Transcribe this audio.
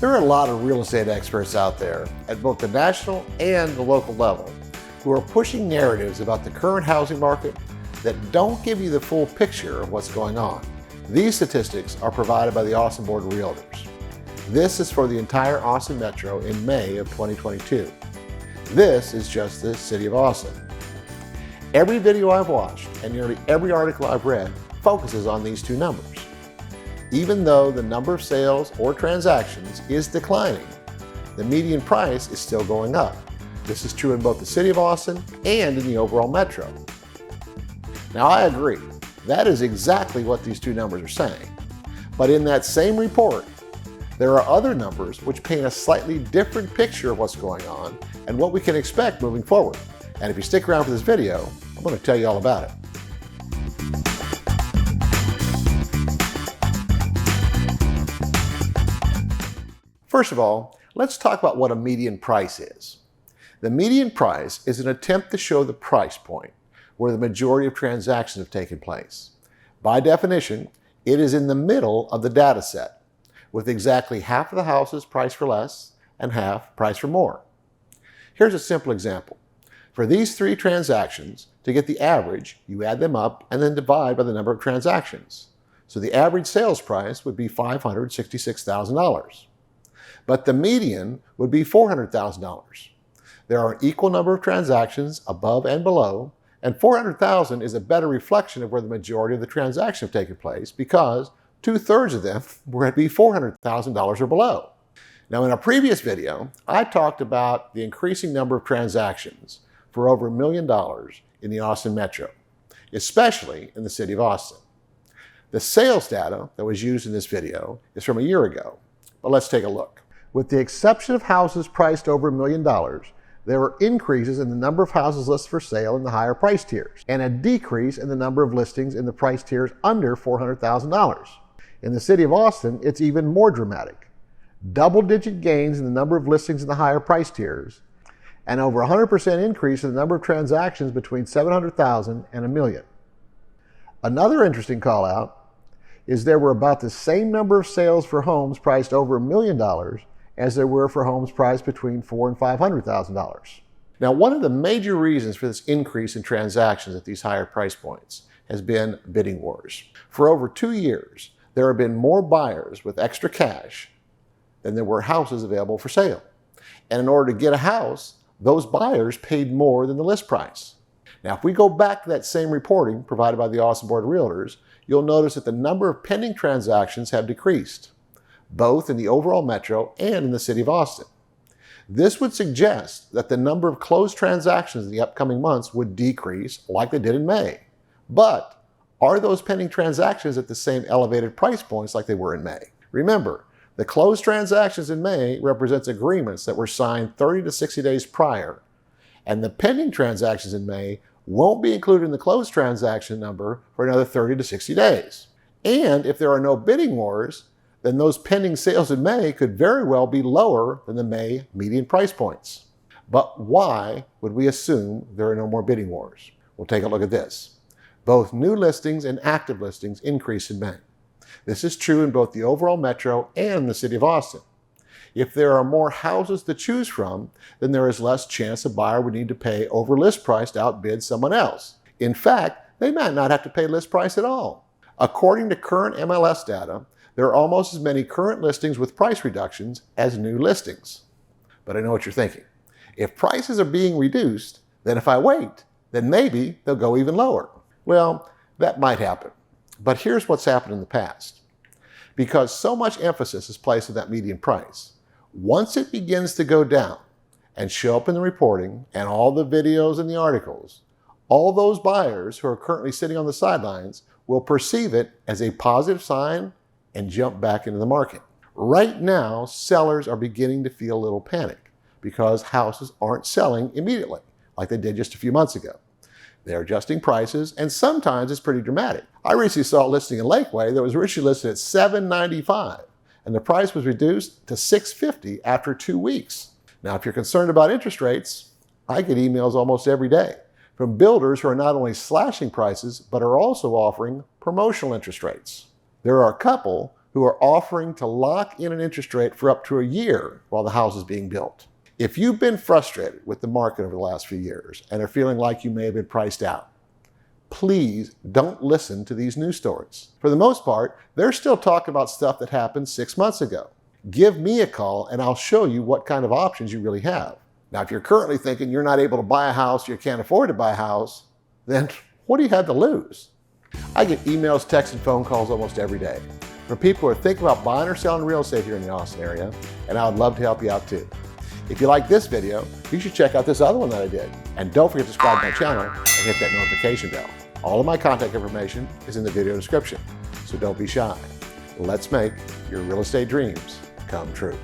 There are a lot of real estate experts out there at both the national and the local level who are pushing narratives about the current housing market that don't give you the full picture of what's going on. These statistics are provided by the Austin Board of Realtors. This is for the entire Austin Metro in May of 2022. This is just the city of Austin. Every video I've watched and nearly every article I've read focuses on these two numbers. Even though the number of sales or transactions is declining, the median price is still going up. This is true in both the city of Austin and in the overall metro. Now, I agree, that is exactly what these two numbers are saying. But in that same report, there are other numbers which paint a slightly different picture of what's going on and what we can expect moving forward. And if you stick around for this video, I'm going to tell you all about it. First of all, let's talk about what a median price is. The median price is an attempt to show the price point where the majority of transactions have taken place. By definition, it is in the middle of the data set, with exactly half of the houses priced for less and half priced for more. Here's a simple example. For these three transactions, to get the average, you add them up and then divide by the number of transactions. So the average sales price would be $566,000. But the median would be $400,000. There are an equal number of transactions above and below, and $400,000 is a better reflection of where the majority of the transactions have taken place because 2/3 of them were at be $400,000 or below. Now, in a previous video, I talked about the increasing number of transactions for over $1 million in the Austin Metro, especially in the city of Austin. The sales data that was used in this video is from a year ago, but let's take a look. With the exception of houses priced over $1 million, there were increases in the number of houses listed for sale in the higher price tiers, and a decrease in the number of listings in the price tiers under $400,000. In the city of Austin, it's even more dramatic. Double-digit gains in the number of listings in the higher price tiers, and over 100% increase in the number of transactions between $700,000 and $1 million. Another interesting call-out is there were about the same number of sales for homes priced over $1 million as there were for homes priced between $400,000 and $500,000. Now, one of the major reasons for this increase in transactions at these higher price points has been bidding wars. For over 2 years, there have been more buyers with extra cash than there were houses available for sale. And in order to get a house, those buyers paid more than the list price. Now, if we go back to that same reporting provided by the Austin Board of Realtors, you'll notice that the number of pending transactions have decreased, both in the overall metro and in the city of Austin. This would suggest that the number of closed transactions in the upcoming months would decrease like they did in May. But are those pending transactions at the same elevated price points like they were in May? Remember, the closed transactions in May represents agreements that were signed 30 to 60 days prior, and the pending transactions in May won't be included in the closed transaction number for another 30 to 60 days. And if there are no bidding wars, then those pending sales in May could very well be lower than the May median price points. But why would we assume there are no more bidding wars? We'll take a look at this. Both new listings and active listings increased in May. This is true in both the overall metro and the city of Austin. If there are more houses to choose from, then there is less chance a buyer would need to pay over list price to outbid someone else. In fact, they might not have to pay list price at all. According to current MLS data, there are almost as many current listings with price reductions as new listings. But I know what you're thinking. If prices are being reduced, then if I wait, then maybe they'll go even lower. Well, that might happen. But here's what's happened in the past. Because so much emphasis is placed on that median price, once it begins to go down and show up in the reporting and all the videos and the articles, all those buyers who are currently sitting on the sidelines will perceive it as a positive sign and jump back into the market. Right now, sellers are beginning to feel a little panic because houses aren't selling immediately like they did just a few months ago. They're adjusting prices, and sometimes it's pretty dramatic. I recently saw a listing in Lakeway that was originally listed at $795, and the price was reduced to $650 after 2 weeks. Now, if you're concerned about interest rates, I get emails almost every day from builders who are not only slashing prices, but are also offering promotional interest rates. There are a couple who are offering to lock in an interest rate for up to a year while the house is being built. If you've been frustrated with the market over the last few years and are feeling like you may have been priced out, please don't listen to these news stories. For the most part, they're still talking about stuff that happened 6 months ago. Give me a call and I'll show you what kind of options you really have. Now, if you're currently thinking you're not able to buy a house, you can't afford to buy a house, then what do you have to lose? I get emails, texts, and phone calls almost every day from people who are thinking about buying or selling real estate here in the Austin area, and I would love to help you out too. If you like this video, you should check out this other one that I did. And don't forget to subscribe to my channel and hit that notification bell. All of my contact information is in the video description, so don't be shy. Let's make your real estate dreams come true.